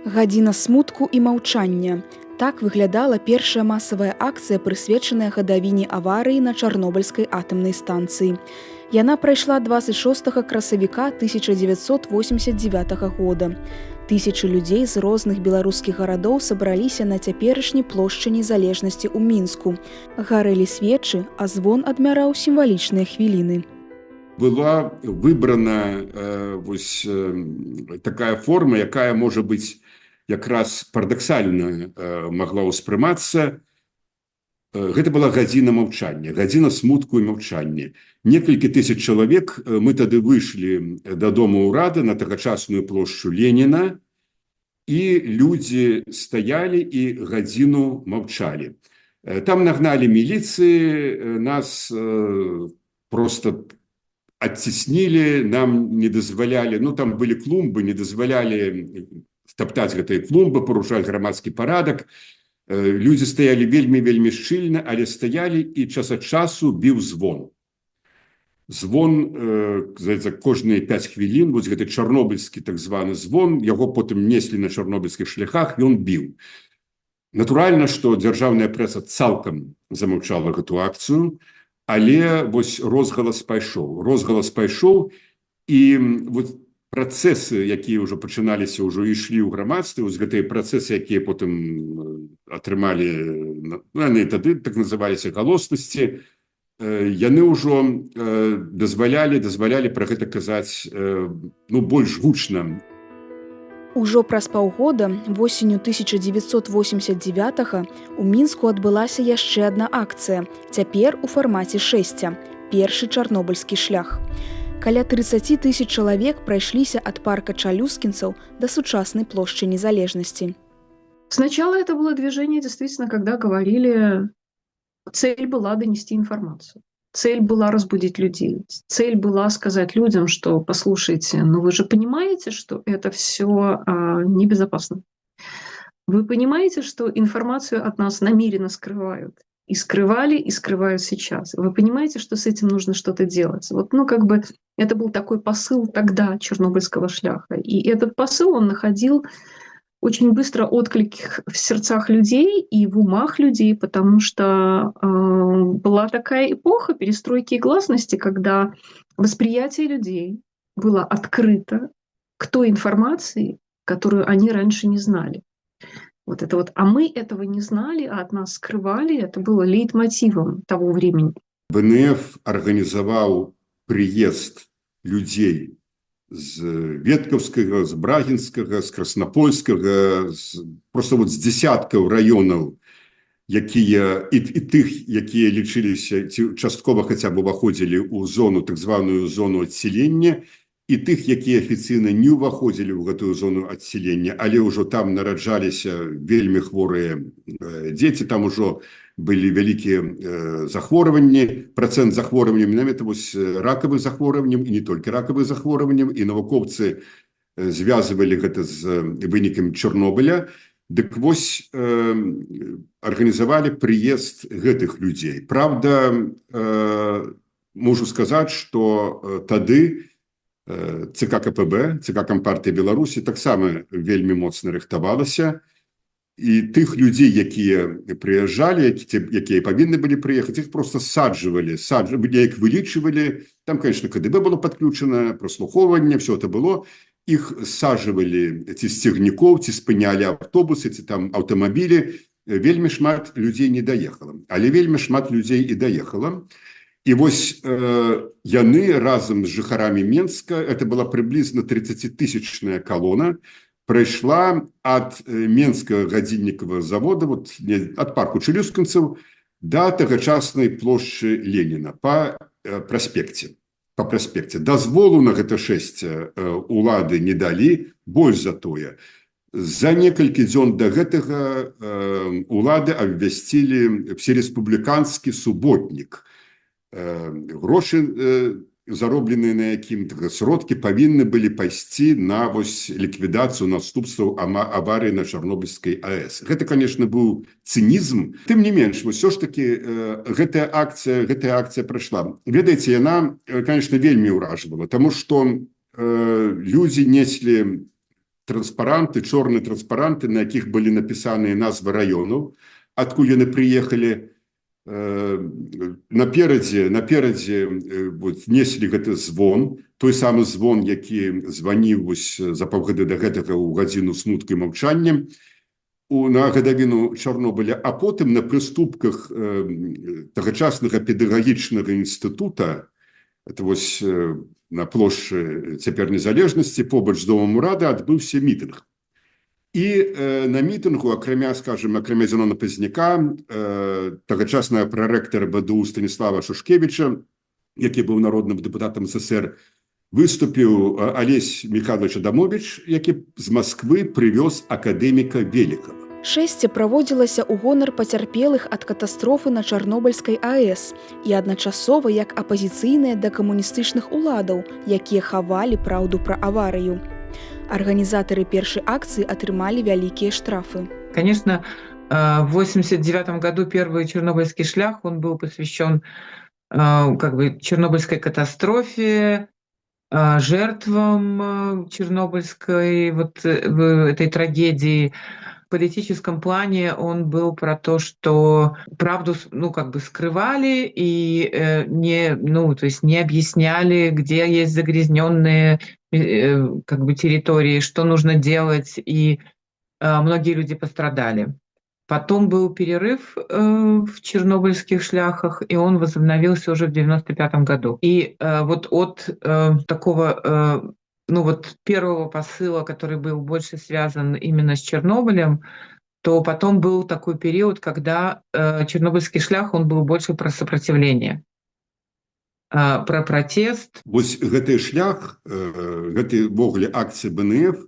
Гадзіна смутку і маўчання. Так выглядала першая масавая акцыя, прысвечаная гадавіне аварыі на Чарнобыльскай атамнай станцыі. Яна прайшла 26 красавіка 1989 года. Тысячы людзей з розных беларускіх гарадоў сабраліся на цяперашняй плошчы незалежнасці ў Мінску. Гарэлі свечы, а звон адмяраў сімвалічныя хвіліны. Была выбрана такая форма, якая, можа быць, якраз парадаксальна магла ўспрымацца. Гэта была гадзіна маўчання, гадзіна смутку і маўчання. Некалькі тысяч чалавек мы тады выйшлі да дома ўрада на тагачасную плошчу Леніна, і людзі стаялі і гадзіну маўчалі. Там нагналі міліцыі, нас просто адціснілі, нам не дазвалялі, там былі клумбы, не дазвалялі таптаць гэтыя клумбы, парушаць грамадскі парадак. Людзі стаялі вельмі шчыльна, але стаялі, і час ад часу біў звон. Звон, кожныя 5 хвілін, гэты чарнобыльскі так званы звон, яго потым неслі на чарнобыльскіх шляхах, і ён біў. Натуральна, што дзяржаўная прэса цалкам замаўчала гэту акцыю, але розгалас пайшоў, і працэсы, якія ўжо пачыналіся, ўжо ішлі ў грамадстве, гэтыя працэсы, якія потым атрымалі, яны тады так называліся галоснасці, яны ўжо дазвалялі пра гэта казаць больш гучна. Ужо праз паўгода, восенню 1989-го, у Мінску адбылася яшчэ адна акцыя, цяпер у фармаце шэсця, першы чарнобыльскі шлях. Каля 30 тысяч чалавек прайшліся ад парка Чалюскінцаў до сучаснай плошчы Незалежности. Сначала это было движение, действительно, когда говорили, цель была донести информацию. Цель была разбудить людей. Цель была сказать людям, что, послушайте, вы же понимаете, что это все небезопасно. Вы понимаете, что информацию от нас намеренно скрывают. И скрывали, и скрывают сейчас. Вы понимаете, что с этим нужно что-то делать? Это был такой посыл тогда Чернобыльского шляха. И этот посыл, он находил очень быстро отклик в сердцах людей и в умах людей, потому что была такая эпоха перестройки и гласности, когда восприятие людей было открыто к той информации, которую они раньше не знали. А мы этого не знали, а от нас скрывали, это было лейтмотивом того времени. БНФ организовал приезд людей з Веткаўскага, з Брагінскага, з Краснопольскага, просто з десяткаў раёнаў, якія і тых, якія лічыліся ці часткова хаця б уваходзілі ў зону, так званую зону адселення, і тых, якія афіцыйна не ўваходзілі ў гэтую зону адселення, але ўжо там нараджаліся вельмі хворыя дзеці, там ужо былі вялікія захворванні, працэнт захворванняў, менавіта ракавых захворванняў, і не толькі ракавых захворванняў, і навукоўцы звязвалі гэта з вынікамі Чорнобыля. Дык арганізавалі прыезд гэтых людзей. Правда, можу сказаць, што тады ЦК КПБ, ЦК Кампартыі Беларусі таксама вельмі моцна рыхтавалася, і тых людзей, якія прыязджалі, якія павінны былі прыехаць, іх проста саджвалі, як вылічвалі, там, конечно, КДБ было падключана, праслухоўванне, все это было, іх саджвалі ці з цягнікоў, ці спынялі аўтобусы, ці там аўтамабілі, вельмі шмат людзей не даехала, але вельмі шмат людзей і даехала. І яны разам з жыхарамі Менска, это была прыблізна 30-тысячная калона, прайшла ад Менскага гадзіннікавага завода, ад парку Чалюскінцаў да тагачаснай плошчы Леніна па праспекце. Дазволу на гэта шэсце улады не далі, больш за тое. За некалькі дзён да гэтага улады абвясцілі всерэспубліканскі суботнік. Грошы, заробленыя на якім сродкі, павінны былі пайсці на ліквідацыю наступстваў аварыі на Чарнобыльскай АЭС. Гэта, конечно, быў цынізм. Тым не менш, ўсё ж таки гэтая акцыя прайшла. Ведаеце, яна, конечно, вельмі ўражвала, таму што людзі неслі транспаранты, чорныя транспаранты, на якіх былі напісаныя назвы раёнаў, адкуль яны прыехалі. Наперадзе неслі гэты звон, той самы звон, які званіў за паўгады да гэтага ў гадзіну смутку і маўчання на гадавіну Чарнобыля, а потым на прыступках тагачаснага педагагічнага інстытута, это вось на плошчы цяпер незалежнасці, побач з домам урада адбыўся мітынг. І на мітынгу, акрамя Зенона Пазняка, тагачаснага прарэктара БДУ Станіслава Шушкевіча, які быў народным дэпутатам СССР, выступіў Алесь Михайлович Адамович, які з Масквы прывёз акадэміка Велікава. Шэсце праводзілася ў гонар пацярпелых ад катастрофы на Чарнобыльскай АЭС і адначасова як апазіцыйныя да камуністычных уладаў, якія хавалі праўду пра аварыю. Организаторы першей акции отрымали великие штрафы. Конечно, в 1989 году первый Чернобыльский шлях, он был посвящен Чернобыльской катастрофе, жертвам Чернобыльской этой трагедии. В политическом плане он был про то, что правду скрывали и не объясняли, где есть загрязненные территории, что нужно делать, и многие люди пострадали. Потом был перерыв в чернобыльских шляхах, и он возобновился уже в 1995 году. И от такого первого посыла, который был больше связан именно с Чернобылем, то потом был такой период, когда Чернобыльский шлях, он был больше про сопротивление, про протест. Вось гэты шлях, гэты ввогуле акцыі БНФ,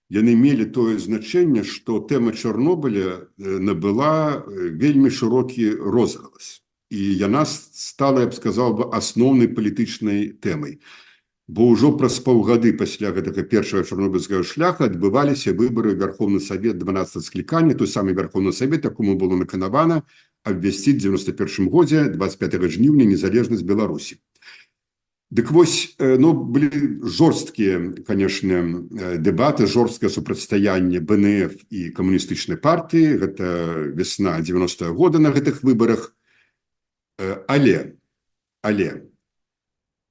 яны мелі тое значэнне, што тэма Чарнобыля набыла вельмі шырокі розгалас. І яна стала, я б сказаў бы, асноўнай палітычнай тэмай. Бо ўжо праз паўгады пасля гэтага першага чарнобыльскага шляха адбываліся выбары ў Верховны Савет 12 склікання, той самы Верховны Савет, якому было наканавана абвясціць в 91 годзе 25 жніўня незалежнасць Беларусі. Дык вось, былі жорсткія, конечно, дэбаты, жорсткае супрацьстаянне БНФ і камуністычнай партыі, гэта весна 90-го года на гэтых выбарах, але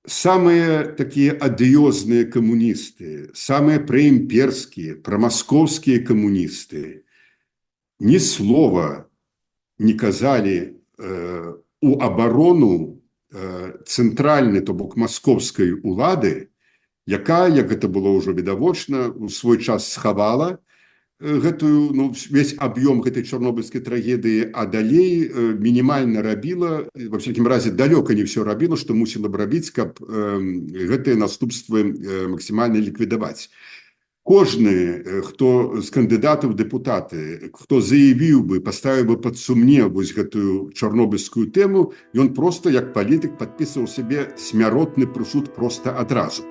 самые такие адыёзныя камуністы, самые праімперскія, прамаскоўскія камуністы ні слова не казалі у абарону цэнтральнай, то бок маскоўскай улады, якая, як гэта было ўжо відавочна, у свой час схавала гэтую, весь аб'ём гэтай чарнобыльскай трагедыі, а далей мінімальна рабіла, во всякім разе далёка не ўсё рабіла, што мусіла б рабіць, каб гэтыя наступствы максімальна ліквідаваць. Кожны, хто з кандыдатаў дэпутаты, хто заявіў бы, паставіў бы пад сумнеў вось гэтую чарнобыльскую тэму, ён проста, як палітык, падпісваў сабе смяротны прысуд проста адразу.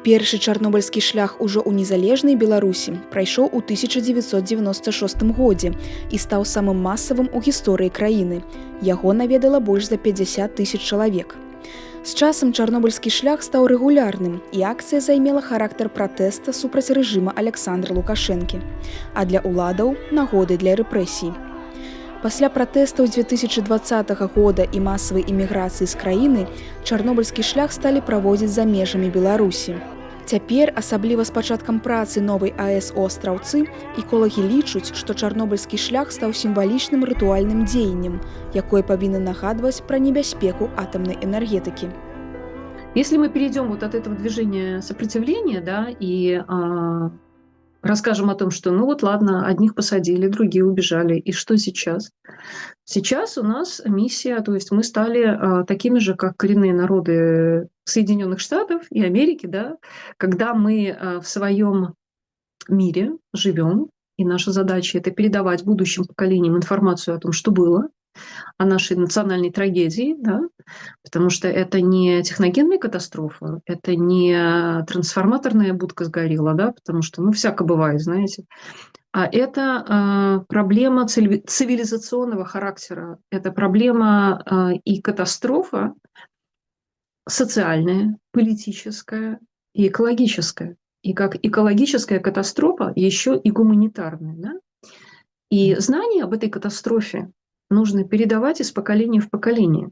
Першы чарнобыльскі шлях ужо ў незалежнай Беларусі прайшоў у 1996 годзе і стаў самым масавым у гісторыі краіны. Яго наведала больш за 50 000 чалавек. З часам чарнобыльскі шлях стаў рэгулярным, і акцыя займела характар пратэста супраць рэжыма Александра Лукашэнкі, а для ўладаў нагоды для рэпрэсій. Пасля пратэстаў 2020 года і масавай эміграцыі з краіны чарнобыльскі шлях сталі праводзіць за межамі Беларусі. Цяпер, асабліва з пачаткам працы новай АЭС у Астраўцы, эколагі лічуць, што чарнобыльскі шлях стаў сімвалічным рытуальным дзеяннем, якое павінна нагадваць пра небяспеку атамнай энергетыкі. Если мы перейдем от этого движения сопротивления, и расскажем о том, что ладно, одних посадили, другие убежали, и что сейчас? Сейчас у нас миссия, то есть мы стали такими же, как коренные народы Соединенных Штатов и Америки, когда мы в своем мире живем, и наша задача — это передавать будущим поколениям информацию о том, что было, о нашей национальной трагедии, потому что это не техногенная катастрофа, это не трансформаторная будка сгорела, потому что, всяко бывает, знаете, а это проблема цивилизационного характера, это проблема и катастрофа социальная, политическая и экологическая. и как экологическая катастрофа, еще и гуманитарная. Да? И знания об этой катастрофе нужно передавать из поколения в поколение.